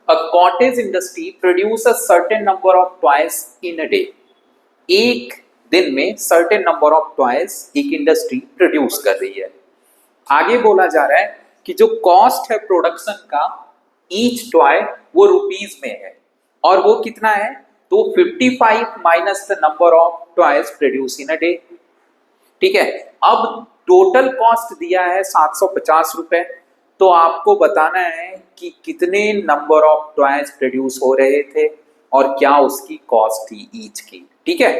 A cottage industry produce a certain number of toys in a day. एक दिन में certain number of toys एक industry produce कर रही है। आगे बोला जा रहा है कि जो कॉस्ट है प्रोडक्शन का ईच टॉय वो रुपीज में है और वो कितना है, तो 55 minus the number of toys produce in a day. ठीक है, अब टोटल कॉस्ट दिया है 750 रुपए, तो आपको बताना है कि कितने नंबर ऑफ टॉयज प्रोड्यूस हो रहे थे और क्या उसकी कॉस्ट थी ईच की। ठीक है,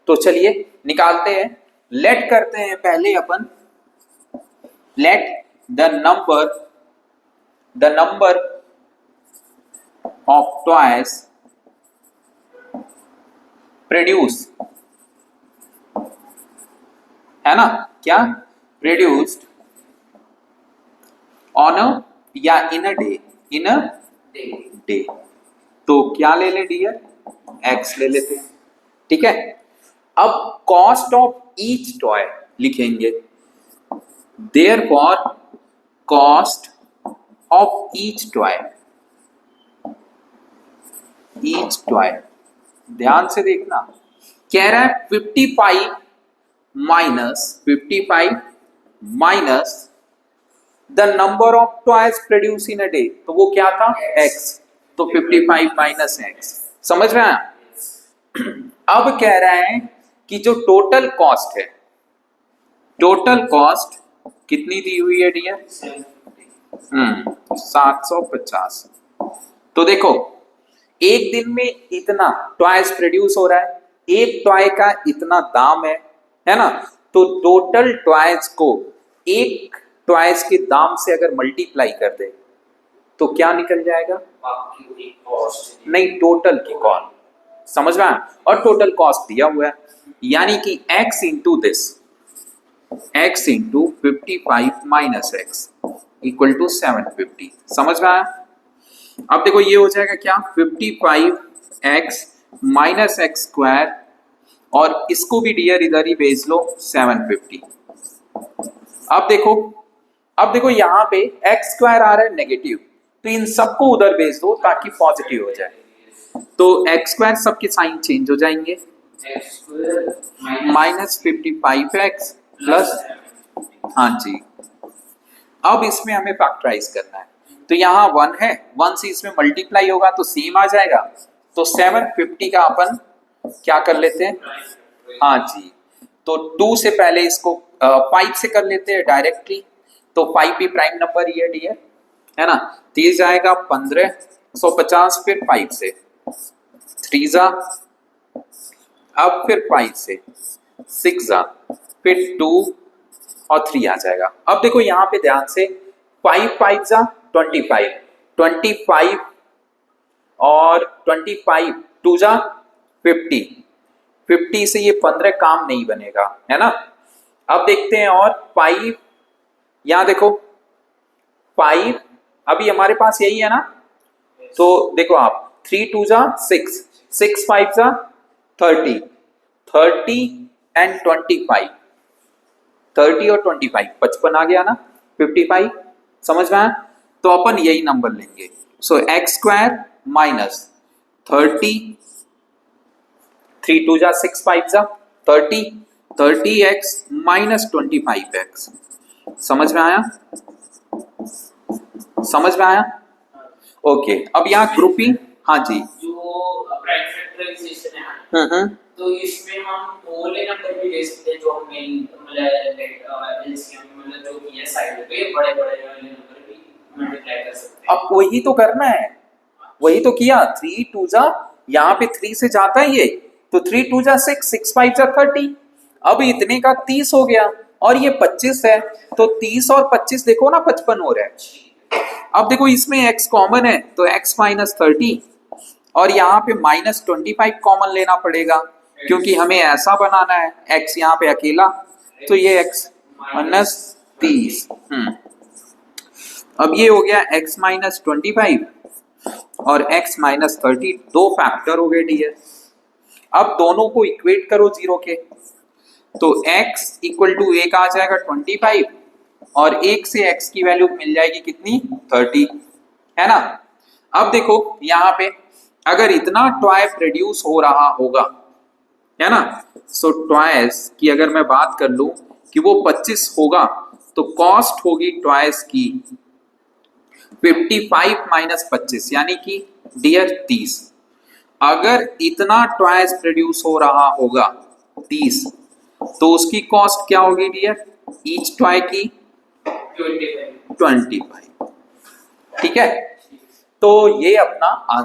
तो चलिए निकालते हैं। लेट करते हैं पहले अपन, let the number of toys produce, है ना, क्या प्रोड्यूस्ड ऑन अ या इन a day, in a day. तो क्या ले ले डियर, एक्स ले लेते हैं। ठीक है, अब कॉस्ट ऑफ ईच टॉय लिखेंगे, therefore cost of each toy, each toy, ध्यान से देखना, कह रहा है 55 minus the number of toys produce in a day, तो वो क्या था, x, तो 55 माइनस एक्स। समझ रहे हैं? अब कह रहा है कि जो टोटल कॉस्ट है, टोटल कॉस्ट कितनी दी हुई है डियर, 750। तो देखो एक दिन में इतना टॉयज प्रोड्यूस हो रहा है, एक टॉय का इतना दाम है ना, तो टोटल टॉयज को एक टॉयज के दाम से अगर मल्टीप्लाई कर दे तो क्या निकल जाएगा, नहीं टोटल की कॉस्ट। समझ रहा है? और टोटल कॉस्ट दिया हुआ है, यानी कि x into this, x into 55 minus x equal to 750। समझ रहा है? अब देखो ये हो जाएगा क्या, 55x माइनस एक्स स्क्वायर, और इसको भी डियर इधर ही भेज लो 750। अब देखो यहाँ पे एक्स स्क्वायर आ रहा है नेगेटिव, तो इन सबको उधर भेज दो ताकि पॉजिटिव हो जाए। तो एक्स स्क्वायर सबके साइन चेंज हो जाएंगे, माइनस 55x प्लस, हाँ जी। अब इसमें हमें फैक्टराइज करना है, तो यहाँ 1 है, 1 से इसमें मल्टीप्लाई होगा तो सेम आ जाएगा, तो 750 का अपन क्या कर लेते हैं, हाँ जी, तो 2 से पहले इसको 5 से कर लेते हैं डायरेक्टली, तो 5 भी प्राइम नंबर ही है डियर, है ना, 30 जाएगा 1550, फिर 5 से 3 जा, अब फिर 5 से 6 जा, फिर 2 और 3 आ जाएगा। अब देखो यहाँ पे ध्यान से, 5 5 जा 25, 25 और 25 2 जा 50, 50 से ये 15 काम नहीं बनेगा, है ना। अब देखते हैं, और 5, यहां देखो 5 अभी हमारे पास यही है ना, तो देखो आप 3 2 जा 6, 6 5 जा 30, 30 एंड 25, 30 और 25 55 आ गया ना, 55। समझ में आया? तो अपन यही नंबर लेंगे, सो एक्स स्क्वायर माइनस 30, 3 2 जा 6 5 जा 30, 30x माइनस 25x। समझ में आया? समझ में आया? ओके, अब यहाँ ग्रुपिंग, हाँ जी, जो प्राइम फैक्टराइजेशन है, तो इसमें हम होल नंबर भी ले सकते हैं, जो हमने एलसीएम मतलब जो किया साइड पे बड़े बड़े वाले नंबर भी मल्टीप्लाई कर सकते हैं। अब वही तो करना है, वही तो किया, 3 2 जा, यहाँ पे 3 से जाता है ये, तो 3 2 जा 6, 6 5 जा 30, अब इतने का 30 हो गया, और ये 25 है, तो 30 और 25 देखो ना 55 हो रहा है। अब देखो इसमें x कॉमन है, तो x माइनस 30, और यहाँ पे माइनस 25 कॉमन लेना पड़ेगा, क्योंकि हमें ऐसा बनाना है, x यहाँ पे अकेला, तो ये x माइनस 30। अब ये हो गया x माइनस 25 और x माइनस 30, दो फैक्टर हो गए डियर। अब दोनों को इक्वेट करो जीरो के, तो x इक्वल टू एक आ जाएगा 25, और एक से x की वैल्यू मिल जाएगी कितनी, 30, है ना। अब देखो यहाँ पे अगर इतना टॉय प्रोड्यूस हो रहा होगा, है ना, सो टॉयस की अगर मैं बात कर लूं कि वो 25 होगा तो कॉस्ट होगी टॉयस की 55 माइनस 25 यानी कि डियर 30। अगर इतना टॉयस प्रोड्यूस हो रहा होगा 30 तो उसकी कॉस्ट क्या होगी डियर, ईच टॉय की 25। 25। ठीक है, तो ये अपना आंसर